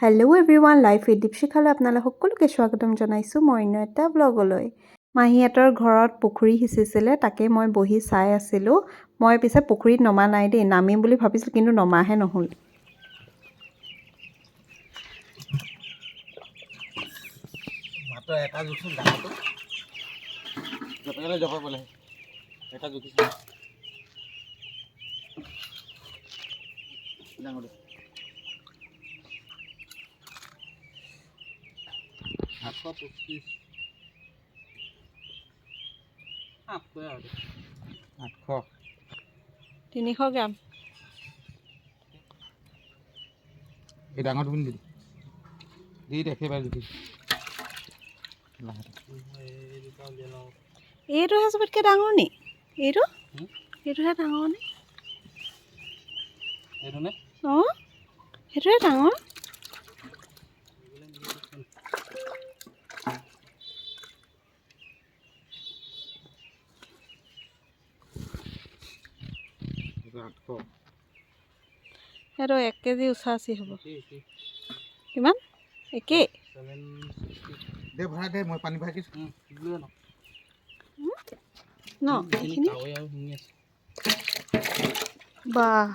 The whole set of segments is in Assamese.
হেল্ল' এভৰিৱান, লাইফ উইথ দীপশিখালৈ আপোনালোক সকলোকে স্বাগতম জনাইছোঁ মই অন্য এটা ব্লগলৈ। মাহীহঁতৰ ঘৰত পুখুৰী সিঁচিছিলে, তাকে মই বহি চাই আছিলোঁ। মই পিছে পুখুৰীত নমা নাই দেই, নামিম বুলি ভাবিছিলোঁ কিন্তু নমাহে নহ'ল। মাত্ৰ এটা জোখচোন ডাঙৰটো জপাই জপাই বোলে এটা জোখিছোঁ ডাঙৰটো 725 800 300 গ্ৰাম। এই ডাঙৰটো পিন্ধি দি একেবাৰে জুখি এইটোহে চবতকৈ ডাঙৰ নি? এইটোহে ডাঙৰ নি? অঁ, সেইটোহে ডাঙৰ। সেইটো 1 কেজি ওচৰা-ওচৰি হ'ব। কিমান? একেই দে ভৰাই দে, মই পানী ভৰাই দিছোঁ ন এইখিনি। বাহ,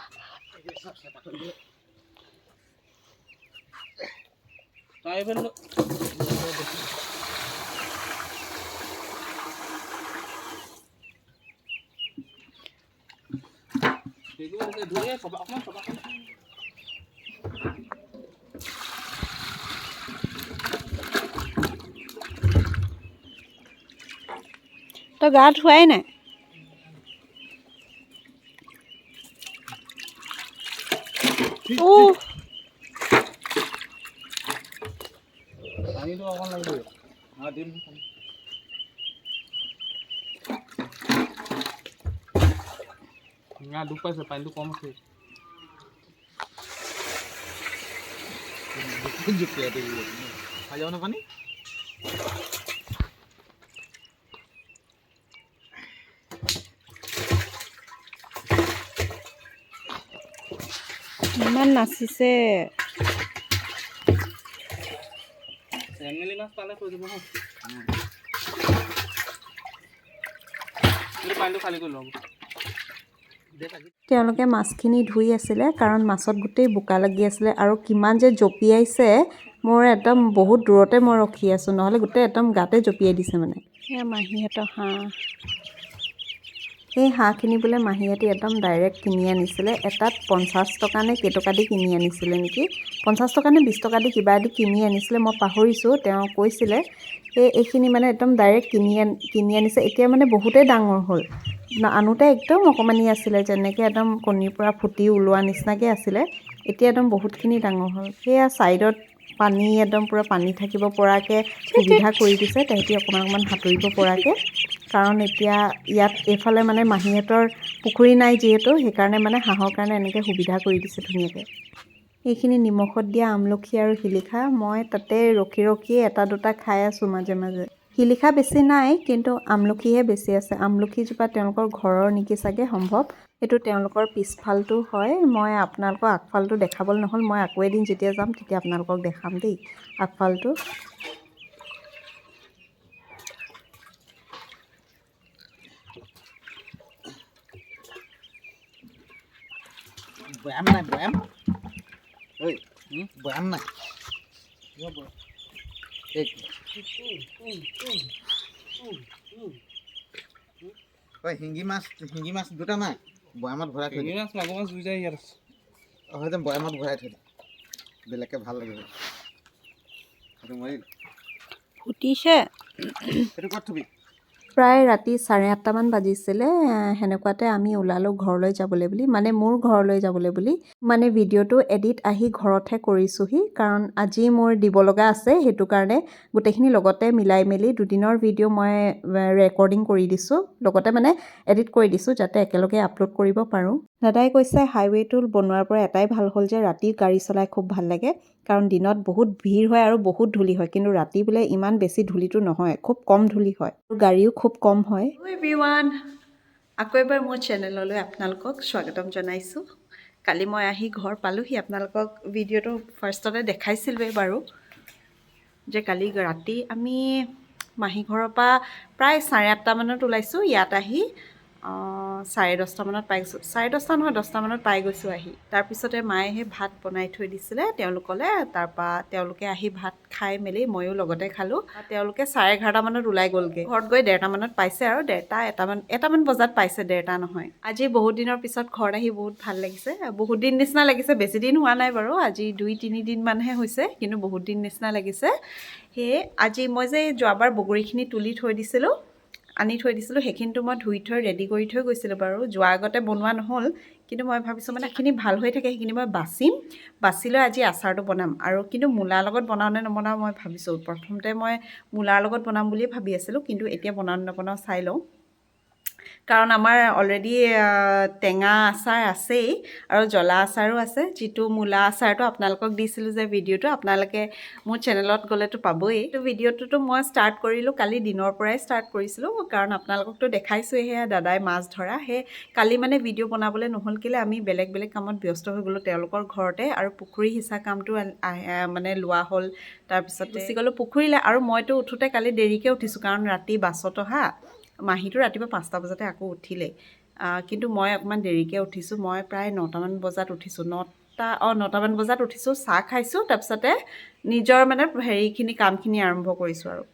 তই গা ধোৱাই নাই? পানীটো অকণ লাগিব দিম দুখ পাইছে, পানীটো কম আছে। খাই যাওঁ না পানী ইমান নাচিছে। চেঙেলী মাছ পালে কৈ দিব হা। পানীটো খালী কৰি ল'ব। তেওঁলোকে মাছখিনি ধুই আছিলে কাৰণ মাছত গোটেই বোকা লাগি আছিলে আৰু কিমান যে জঁপিয়াইছে। মোৰ একদম বহুত দূৰতে মই ৰখি আছোঁ, নহ'লে গোটেই একদম গাতে জঁপিয়াই দিছে মানে। সেয়া মাহীহঁতৰ হাঁহ। সেই হাঁহখিনি বোলে মাহীহঁতে একদম ডাইৰেক্ট কিনি আনিছিলে। এটাত 50 টকা নে কেইটকা দি কিনি আনিছিলে নেকি, 50 টকা নে 20 টকা দি কিবা দি কিনি আনিছিলে, মই পাহৰিছোঁ। তেওঁ কৈছিলে এইখিনি মানে একদম ডাইৰেক্ট কিনি আনিছে। এতিয়া মানে বহুতেই ডাঙৰ হ'ল। আনোতে একদম অকণমানি আছিলে, যেনেকৈ একদম কণীৰ পৰা ফুটি ওলোৱা নিচিনাকৈ আছিলে। এতিয়া একদম বহুতখিনি ডাঙৰ হ'ল। সেয়া ছাইডত পানী একদম পূৰা পানী থাকিব পৰাকৈ সুবিধা কৰি দিছে, তাহাঁতি অকণমান সাঁতুৰিব পৰাকৈ। কাৰণ এতিয়া ইয়াত এইফালে মানে মাহীহঁতৰ পুখুৰী নাই যিহেতু, সেইকাৰণে মানে হাঁহৰ কাৰণে এনেকৈ সুবিধা কৰি দিছে ধুনীয়াকৈ। এইখিনি নিমখত দিয়া আমলখি আৰু শিলিখা, মই তাতে ৰখি ৰখিয়ে এটা দুটা খাই আছোঁ মাজে মাজে। শিলিখা বেছি নাই, কিন্তু আমলখিহে বেছি আছে। আমলখিজোপা তেওঁলোকৰ ঘৰৰ নেকি চাগে, সম্ভৱ। এইটো তেওঁলোকৰ পিছফালটো হয়। মই আপোনালোকক আগফালটো দেখাবলৈ নহ'ল, মই আকৌ এদিন যেতিয়া যাম তেতিয়া আপোনালোকক দেখাম দেই আগফালটো। বয়াম নাই, বয়াম ঐ বয়াম নাই শিঙি মাছ দুটা নাই, বয়ামত ভৰাই থৈ মাছ মাগুৰ মাছ দুই যায় ইয়াত আছে। হয় যে বয়ামত ভৰাই থৈ বেলেগকৈ ভাল লাগিব। সেইটো মাৰিল ফুটিছে। সেইটো ক'ত থবি? প্ৰায় ৰাতি 8:30মান বাজিছিলে। সেনেকুৱাতে আমি ওলালোঁ ঘৰলৈ যাবলৈ বুলি, মানে মোৰ ঘৰলৈ যাবলৈ বুলি। মানে ভিডিঅ'টো এডিট আহি ঘৰতহে কৰিছোঁহি, কাৰণ আজি মোৰ দিব লগা আছে। সেইটো কাৰণে গোটেইখিনি লগতে মিলাই মেলি দুদিনৰ ভিডিঅ' মই ৰেকৰ্ডিং কৰি দিছোঁ, লগতে মানে এডিট কৰি দিছোঁ যাতে একেলগে আপলোড কৰিব পাৰোঁ। দাদাই কৈছে হাইৱেটো বনোৱাৰ পৰা এটাই ভাল হ'ল যে ৰাতি গাড়ী চলাই খুব ভাল লাগে, কাৰণ দিনত বহুত ভিৰ হয় আৰু বহুত ধূলি হয়, কিন্তু ৰাতি বোলে ইমান বেছি ধূলিটো নহয়, খুব কম ধূলি হয়, গাড়ীও খুব কম হয়। এভৰিৱান, আকৌ এবাৰ মোৰ চেনেললৈ আপোনালোকক স্বাগতম জনাইছোঁ। কালি মই আহি ঘৰ পালোহি আপোনালোকক ভিডিঅ'টো ফাৰ্ষ্টতে দেখাইছিলোঁৱেই বাৰু যে কালি ৰাতি আমি মাহী ঘৰৰ পৰা প্ৰায় 8:30 মানত ওলাইছোঁ ইয়াত আহি 10:30 মানত পাই গৈছোঁ 10:30 নহয় 10টা মানত পাই গৈছোঁ আহি তাৰপিছতে মায়ে সেই ভাত বনাই থৈ দিছিলে তেওঁলোকলৈ তাৰপৰা তেওঁলোকে আহি ভাত খাই মেলি ময়ো লগতে খালোঁ তেওঁলোকে 11:30 মানত ওলাই গ'লগৈ ঘৰত গৈ 1:30 মানত পাইছে আৰু 1:30 বজাত পাইছে 1:30 নহয় আজি বহুত দিনৰ পিছত ঘৰত আহি বহুত ভাল লাগিছে বহুত দিন নিচিনা লাগিছে বেছি দিন হোৱা নাই বাৰু আজি 2-3 দিনমানহে হৈছে কিন্তু বহুত দিন নিচিনা লাগিছে সেয়ে আজি মই যে যোৱাবাৰ বগৰীখিনি তুলি থৈ দিছিলোঁ আনি থৈ দিছিলোঁ সেইখিনিতো মই ধুই থৈ ৰেডি কৰি থৈ গৈছিলোঁ বাৰু যোৱাৰ আগতে বনোৱা নহ'ল কিন্তু মই ভাবিছোঁ মানে সেইখিনি ভাল হৈ থাকে সেইখিনি মই বাছি লৈ আজি আচাৰটো বনাম আৰু কিন্তু মূলাৰ লগত বনাওঁ নে নবনাওঁ মই ভাবিছোঁ প্ৰথমতে মই মূলাৰ লগত বনাম বুলিয়ে ভাবি আছিলোঁ কিন্তু এতিয়া বনাওঁ নবনাওঁ চাই লওঁ কাৰণ আমাৰ অলৰেডি টেঙা আচাৰ আছেই আৰু জ্বলা আচাৰো আছে যিটো মূলা আচাৰটো আপোনালোকক দিছিলোঁ যে ভিডিঅ'টো আপোনালোকে মোৰ চেনেলত গ'লেতো পাবই এইটো ভিডিঅ'টোতো মই ষ্টাৰ্ট কৰিলোঁ কালি দিনৰ পৰাই ষ্টাৰ্ট কৰিছিলোঁ কাৰণ আপোনালোককতো দেখাইছোঁৱে সেয়া দাদাই মাছ ধৰা সেই কালি মানে ভিডিঅ' বনাবলৈ নহ'ল কেলৈ আমি বেলেগ কামত ব্যস্ত হৈ গ'লোঁ তেওঁলোকৰ ঘৰতে আৰু পুখুৰী সিঁচা কামটো মানে লোৱা হ'ল তাৰপিছত গুচি গ'লোঁ পুখুৰীলৈ আৰু মইতো উঠোঁতে কালি দেৰিকৈ উঠিছোঁ কাৰণ ৰাতি বাছত অহা মাহীটো ৰাতিপুৱা 5টা বজাতে আকৌ উঠিলে কিন্তু মই অকণমান দেৰিকৈ উঠিছোঁ মই প্ৰায় 9টামান বজাত উঠিছোঁ 9টামান বজাত উঠিছোঁ চাহ খাইছোঁ তাৰপিছতে নিজৰ মানে কামখিনি আৰম্ভ কৰিছোঁ আৰু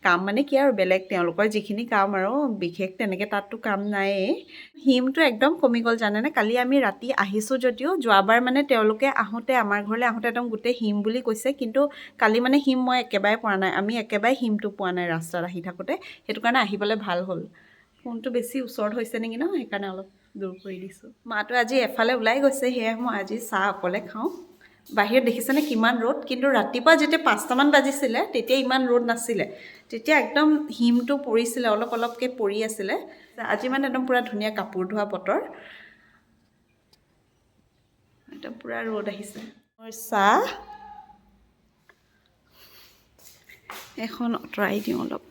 কাম মানে কি আৰু বেলেগ তেওঁলোকৰ যিখিনি কাম আৰু বিশেষ তেনেকৈ তাততো কাম নায়েই হিমটো একদম কমি গ'ল জানেনে কালি আমি ৰাতি আহিছোঁ যদিও যোৱাবাৰ মানে তেওঁলোকে আহোঁতে আমাৰ ঘৰলৈ আহোঁতে একদম গোটেই হিম বুলি কৈছে কিন্তু কালি মানে হিম মই একেবাৰে পৰা নাই আমি একেবাৰে হিমটো পোৱা নাই ৰাস্তাত আহি থাকোঁতে সেইটো কাৰণে আহিবলৈ ভাল হ'ল ফোনটো বেছি ওচৰত হৈছে নেকি ন সেইকাৰণে অলপ দূৰ কৰি দিছোঁ মাটো আজি এফালে ওলাই গৈছে সেয়া মই আজি চাহ অকলে খাওঁ বাহিৰত দেখিছেনে কিমান ৰ'দ কিন্তু ৰাতিপুৱা যেতিয়া 5টামান বাজিছিলে তেতিয়া ইমান ৰ'দ নাছিলে তেতিয়া একদম হিমটো পৰিছিলে অলপকৈ পৰি আছিলে আজি মানে একদম পূৰা ধুনীয়া কাপোৰ ধোৱা বতৰ একদম পূৰা ৰ'দ আহিছে মোৰ চাহ এখন আঁতৰাই দিওঁ অলপ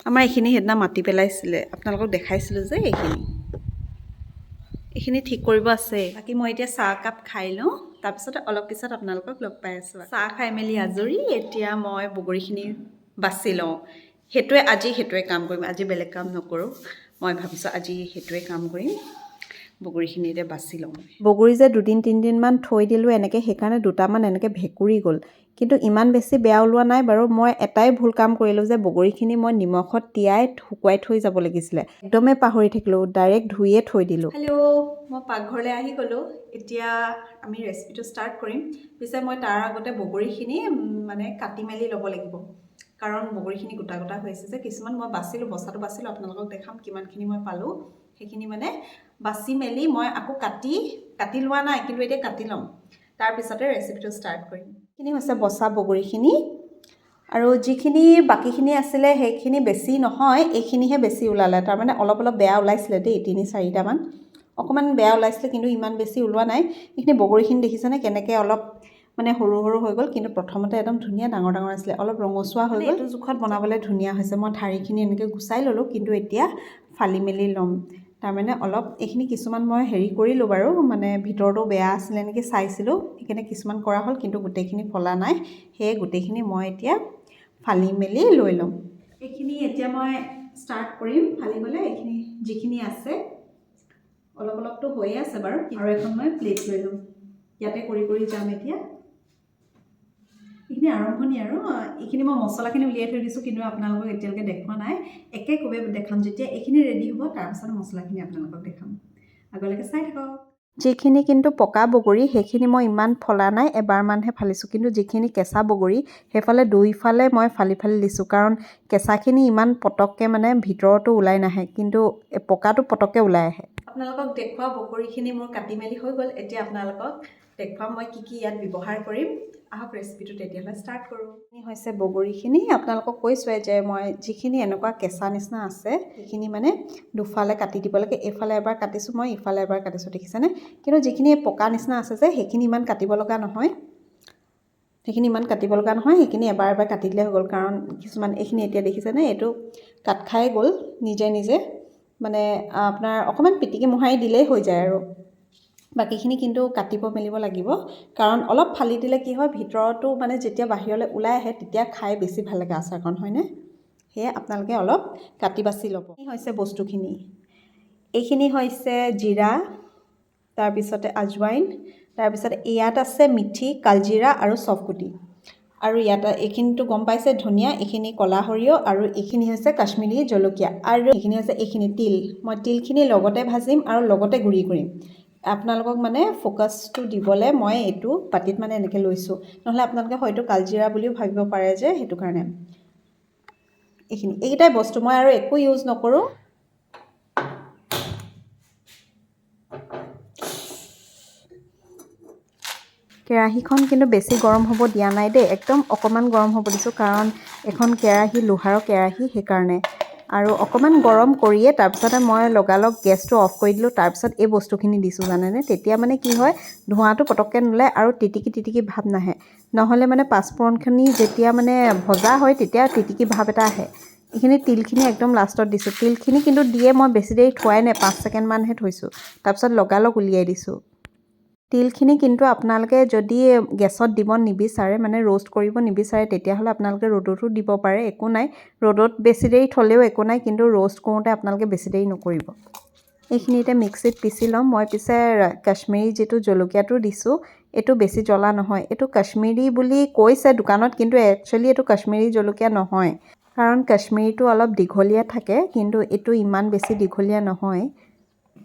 আমাৰ এইখিনি সেইদিনা মাতি পেলাইছিলে আপোনালোকক দেখাইছিলোঁ যে এইখিনি ঠিক কৰিব আছে বাকী মই এতিয়া চাহ কাপ খাই লওঁ তাৰপিছত অলপ পিছত আপোনালোকক লগ পাই আছোঁ চাহ খাই মেলি আজৰি এতিয়া মই বগৰীখিনি বাছি লওঁ সেইটোৱে কাম কৰিম আজি বেলেগ কাম নকৰোঁ মই ভাবিছোঁ আজি সেইটোৱে কাম কৰিম বগৰীখিনি এতিয়া বাছি লওঁ বগৰী যে 2-3 দিনমান থৈ দিলোঁ এনেকৈ সেইকাৰণে 2টামান এনেকৈ ভেঁকুৰি গ'ল কিন্তু ইমান বেছি বেয়া ওলোৱা নাই বাৰু মই এটাই ভুল কাম কৰিলোঁ যে বগৰীখিনি মই নিমখত তিয়াই শুকুৱাই থৈ যাব লাগিছিলে একদমেই পাহৰি থাকিলোঁ ডাইৰেক্ট ধুইয়ে থৈ দিলোঁ হেল্ল' মই পাকঘৰলৈ আহি গ'লোঁ এতিয়া আমি ৰেচিপিটো ষ্টাৰ্ট কৰিম পিছে মই তাৰ আগতে বগৰীখিনি মানে কাটি মেলি ল'ব লাগিব কাৰণ বগৰীখিনি গোটা হৈ আছে যে কিছুমান মই বচাটো বাছিলোঁ আপোনালোকক দেখাম কিমানখিনি মই পালোঁ সেইখিনি মানে বাছি মেলি মই আকৌ কাটি লোৱা নাই কিন্তু এতিয়া কাটি ল'ম তাৰপিছতে ৰেচিপিটো ষ্টাৰ্ট কৰিম এইখিনি হৈছে বচা বগৰীখিনি আৰু যিখিনি বাকীখিনি আছিলে সেইখিনি বেছি নহয় এইখিনিহে বেছি ওলালে তাৰমানে অলপ বেয়া ওলাইছিলে দেই 3-4টামান অকণমান বেয়া ওলাইছিলে কিন্তু ইমান বেছি ওলোৱা নাই এইখিনি বগৰীখিনি দেখিছেনে কেনেকৈ অলপ মানে সৰু হৈ গ'ল কিন্তু প্ৰথমতে একদম ধুনীয়া ডাঙৰ আছিলে অলপ ৰঙচুৱা হৈ গ'ল এইটো জোখত বনাবলৈ ধুনীয়া হৈছে মই ঠাৰিখিনি এনেকৈ গুচাই ল'লোঁ কিন্তু এতিয়া ফালি মেলি ল'ম তাৰমানে অলপ এইখিনি কিছুমান মই কৰিলোঁ বাৰু মানে ভিতৰটো বেয়া আছিলে নেকি চাইছিলোঁ সেইকাৰণে কিছুমান কৰা হ'ল কিন্তু গোটেইখিনি ফলা নাই সেয়ে গোটেইখিনি মই এতিয়া ফালি মেলি লৈ ল'ম এইখিনি এতিয়া মই ষ্টাৰ্ট কৰিম ফালিবলৈ এইখিনি যিখিনি আছে অলপটো হৈয়ে আছে বাৰু আৰু এখন মই প্লেট লৈ ল'ম ইয়াতে কৰি যাম এতিয়া এইখিনি আৰম্ভণি আৰু এইখিনি মই মছলাখিনি উলিয়াই থৈ দিছোঁ কিন্তু আপোনালোকক এতিয়ালৈকে দেখুওৱা নাই একেকোবে দেখাম যেতিয়া এইখিনি ৰেডি হ'ব তাৰপিছত মছলাখিনি আপোনালোকক দেখাম আগলৈকে চাই থাকক যিখিনি কিন্তু পকা বগৰী সেইখিনি মই ইমান ফলা নাই এবাৰমানহে ফালিছোঁ কিন্তু যিখিনি কেঁচা বগৰী সেইফালে দুইফালে মই ফালি দিছোঁ কাৰণ কেঁচাখিনি ইমান পটককৈ মানে ভিতৰতো ওলাই নাহে কিন্তু পকাটো পটককৈ ওলাই আহে আপোনালোকক দেখুওৱা বগৰীখিনি মোৰ কাটি মেলি হৈ গ'ল এতিয়া আপোনালোকক দেখুৱাম মই কি ইয়াত ব্যৱহাৰ কৰিম আহক ৰেচিপিটো তেতিয়াহ'লে ষ্টাৰ্ট কৰোঁ এই হৈছে বগৰীখিনি আপোনালোকক কৈছোঁৱে যে মই যিখিনি এনেকুৱা কেঁচা নিচিনা আছে সেইখিনি মানে দুফালে কাটি দিব লাগে এইফালে এবাৰ কাটিছোঁ মই ইফালে এবাৰ কাটিছোঁ দেখিছেনে কিন্তু যিখিনি পকা নিচিনা আছে যে সেইখিনি ইমান কাটিব লগা নহয় সেইখিনি এবাৰ কাটি দিলে হৈ গ'ল কাৰণ কিছুমান এইখিনি এতিয়া দেখিছেনে এইটো কাট খাই গ'ল নিজে মানে আপোনাৰ অকণমান পিটিকি মোহাৰি দিলেই হৈ যায় আৰু বাকীখিনি কিন্তু কাটিব মেলিব লাগিব কাৰণ অলপ ফালি দিলে কি হয় ভিতৰতো মানে যেতিয়া বাহিৰলৈ ওলাই আহে তেতিয়া খাই বেছি ভাল লাগে আচাৰকণ হয়নে সেয়ে আপোনালোকে অলপ কাটি বাছি ল'ব এই হৈছে বস্তুখিনি এইখিনি হৈছে জিৰা তাৰপিছতে আজৱাইন তাৰপিছত ইয়াত আছে মিঠি কালজিৰা আৰু চফগুটি আৰু ইয়াত এইখিনিতো গম পাইছে ধনিয়া এইখিনি ক'লা সৰিয়হ আৰু এইখিনি হৈছে কাশ্মীৰী জলকীয়া আৰু এইখিনি হৈছে এইখিনি তিল মই তিলখিনি লগতে ভাজিম আৰু লগতে গুড়ি কৰিম আপোনালোকক মানে ফ'কাছটো দিবলৈ মই এইটো পাতিত মানে এনেকৈ লৈছোঁ নহ'লে আপোনালোকে হয়তো কালজিৰা বুলিও ভাবিব পাৰে যে সেইটো কাৰণে এইকেইটাই বস্তু মই আৰু একো ইউজ নকৰোঁ কেৰাহীখন কিন্তু বেছি গৰম হ'ব দিয়া নাই দেই একদম অকণমান গৰম হ'ব দিছোঁ কাৰণ এখন কেৰাহী লোহাৰৰ কেৰাহী সেইকাৰণে আৰু অকণমান গৰম কৰিয়ে তাৰপিছতে মই লগালগ গেছটো অফ কৰি দিলোঁ তাৰপিছত এই বস্তুখিনি দিছোঁ জানেনে তেতিয়া মানে কি হয় ধোঁৱাটো পটককৈ নোলায় আৰু তিটিকি ভাৱ নাহে নহ'লে মানে পাঁচফোৰণখিনি যেতিয়া মানে ভজা হয় তেতিয়া তিটিকি ভাৱ এটা আহে এইখিনি তিলখিনি একদম লাষ্টত দিছোঁ তিলখিনি কিন্তু দিয়ে মই বেছি দেৰি থোৱাই নাই 5 ছেকেণ্ডমানহে থৈছোঁ তাৰপিছত লগালগ উলিয়াই দিছোঁ তিলখিনি কিন্তু আপোনালোকে যদি গেছত দিব নিবিচাৰে মানে ৰোষ্ট কৰিব নিবিচাৰে তেতিয়াহ'লে আপোনালোকে ৰ'দতো দিব পাৰে একো নাই ৰ'দত বেছি দেৰি থ'লেও একো নাই কিন্তু ৰোষ্ট কৰোঁতে আপোনালোকে বেছি দেৰি নকৰিব এইখিনি এতিয়া মিক্সিত পিচি ল'ম মই পিছে কাশ্মীৰী যিটো জলকীয়াটো দিছোঁ এইটো বেছি জ্বলা নহয় এইটো কাশ্মীৰী বুলি কৈছে দোকানত কিন্তু একচুৱেলি এইটো কাশ্মীৰী জলকীয়া নহয় কাৰণ কাশ্মীৰীটো অলপ দীঘলীয়া থাকে কিন্তু এইটো ইমান বেছি দীঘলীয়া নহয়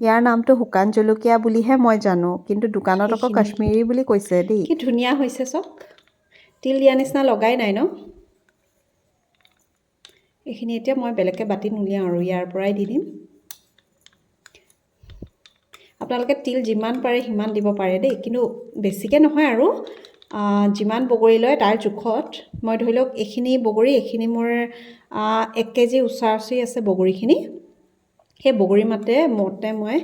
ইয়াৰ নামটো শুকান জলকীয়া বুলিহে মই জানো কিন্তু দোকানত আকৌ কাশ্মীৰী বুলি কৈছে দেই কি ধুনীয়া হৈছে চাওক তিল দিয়া নিচিনা লগাই নাই ন এইখিনি এতিয়া মই বেলেগকৈ বাতিত নুলিয়াওঁ আৰু ইয়াৰ পৰাই দি দিম আপোনালোকে তিল যিমান পাৰে সিমান দিব পাৰে দেই কিন্তু বেছিকৈ নহয় আৰু যিমান বগৰী লয় তাৰ জোখত মই ধৰি লওক এইখিনি বগৰী এইখিনি মোৰ 1 কেজি ওচৰা-ওচৰি আছে বগৰীখিনি সেই বগৰী মতে মই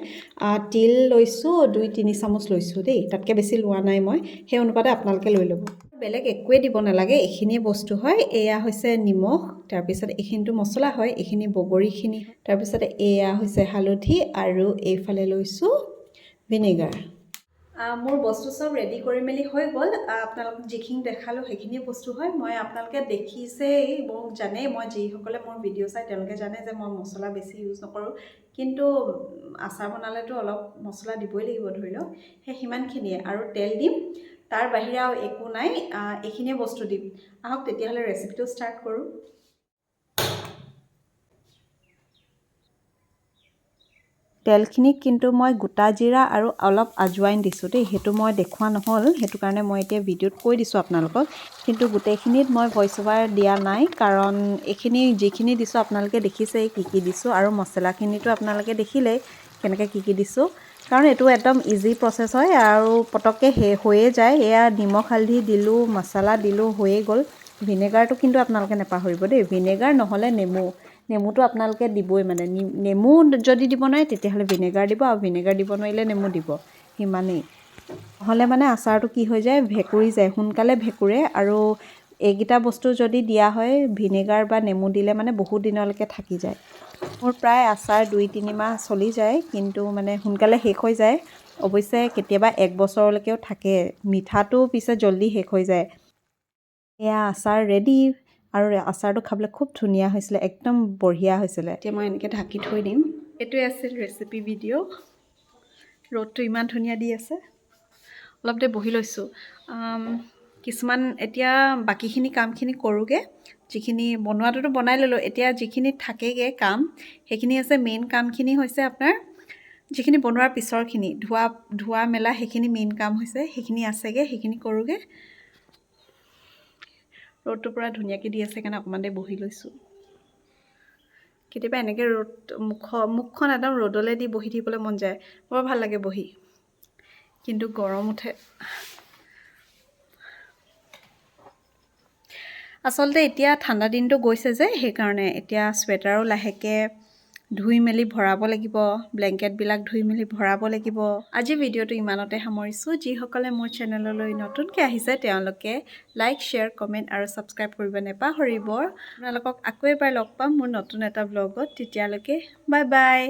তিল লৈছোঁ 2-3 চামুচ লৈছোঁ দেই তাতকৈ বেছি লোৱা নাই মই সেই অনুপাতে আপোনালোকে লৈ ল'ব বেলেগ একোৱে দিব নালাগে এইখিনিয়ে বস্তু হয় এয়া হৈছে নিমখ তাৰপিছত এইখিনিটো মছলা হয় এইখিনি বগৰীখিনি তাৰপিছত এয়া হৈছে হালধি আৰু এইফালে লৈছোঁ ভিনেগাৰ মোৰ বস্তু সব ৰেডি কৰি মেলি হৈ গ'ল আপোনালোকক যিখিনি দেখালোঁ সেইখিনি বস্তু হয় মই আপোনালোকে দেখিছেই মোক জানেই মই যিসকলে মোৰ ভিডিঅ' চাই তেওঁলোকে জানে যে মই মছলা বেছি ইউজ নকৰোঁ কিন্তু আচাৰ বনালেতো অলপ মছলা দিবই লাগিব ধৰি লওক সেই সিমানখিনিয়ে আৰু তেল দিম তাৰ বাহিৰে আৰু একো নাই এইখিনিয়ে বস্তু দিম আহক তেতিয়াহ'লে ৰেচিপিটো ষ্টাৰ্ট কৰোঁ তেলখিনিত কিন্তু মই গোটা জিৰা আৰু অলপ আজৱাইন দিছোঁ দেই সেইটো মই দেখুওৱা নহ'ল সেইটো কাৰণে মই এতিয়া ভিডিঅ'ত কৈ দিছোঁ আপোনালোকক কিন্তু গোটেইখিনিত মই ভইচ অভাৰ দিয়া নাই কাৰণ এইখিনি যিখিনি দিছোঁ আপোনালোকে দেখিছেই কি দিছোঁ আৰু মছলাখিনিতো আপোনালোকে দেখিলেই কেনেকৈ কি দিছোঁ কাৰণ এইটো একদম ইজি প্ৰচেছ হয় আৰু পটককৈ হৈয়ে যায় এয়া নিমখ হালধি দিলোঁ মছলা দিলোঁ হৈয়ে গ'ল ভিনেগাৰটো কিন্তু আপোনালোকে নাপাহৰিব দেই ভিনেগাৰ নহ'লে নেমুটো আপোনালোকে দিবই মানে নেমু যদি দিব নোৱাৰে তেতিয়াহ'লে ভিনেগাৰ দিব আৰু ভিনেগাৰ দিব নোৱাৰিলে নেমু দিব সিমানেই নহ'লে মানে আচাৰটো কি হৈ যায় ভেঁকুৰি যায় সোনকালে ভেঁকুৰে আৰু এইকেইটা বস্তু যদি দিয়া হয় ভিনেগাৰ বা নেমু দিলে মানে বহুত দিনলৈকে থাকি যায় মোৰ প্ৰায় আচাৰ 2-3 মাহ চলি যায় কিন্তু মানে সোনকালে শেষ হৈ যায় অৱশ্যে কেতিয়াবা 1 বছৰলৈকেও থাকে মিঠাটো পিছে জল্দি শেষ হৈ যায় এয়া আচাৰ ৰেডি আৰু আচাৰটো খাবলৈ খুব ধুনীয়া হৈছিলে একদম বঢ়িয়া হৈছিলে এতিয়া মই এনেকৈ ঢাকি থৈ দিম এইটোৱে আছিল ৰেচিপি ভিডিঅ' ৰ'দটো ইমান ধুনীয়া দি আছে অলপ দেৰি বহি লৈছোঁ কিছুমান এতিয়া বাকীখিনি কামখিনি কৰোঁগৈ যিখিনি বনোৱাটোতো বনাই ল'লোঁ এতিয়া যিখিনি থাকেগৈ কাম সেইখিনি আছে মেইন কামখিনি হৈছে আপোনাৰ যিখিনি বনোৱাৰ পিছৰখিনি ধোৱা মেলা সেইখিনি মেইন কাম হৈছে সেইখিনি আছেগৈ সেইখিনি কৰোঁগৈ ৰ'দটো পূৰা ধুনীয়াকৈ দি আছে কাৰণে অকণমান দেৰি বহি লৈছোঁ কেতিয়াবা এনেকৈ মুখখন একদম ৰ'দলৈ দি বহি থাকিবলৈ মন যায় বৰ ভাল লাগে বহি কিন্তু গৰম উঠে আচলতে এতিয়া ঠাণ্ডা দিনটো গৈছে যে সেইকাৰণে এতিয়া চুৱেটাৰো লাহেকৈ ধুই মেলি ভৰাব লাগিব ব্লেংকেটবিলাক ধুই মেলি ভৰাব লাগিব আজি ভিডিঅ'টো ইমানতে সামৰিছোঁ যিসকলে মোৰ চেনেললৈ নতুনকৈ আহিছে তেওঁলোকে লাইক শ্বেয়াৰ কমেণ্ট আৰু ছাবস্ক্ৰাইব কৰিব নাপাহৰিব আপোনালোকক আকৌ এবাৰ লগ পাম মোৰ নতুন এটা ব্লগত তেতিয়ালৈকে বাই বাই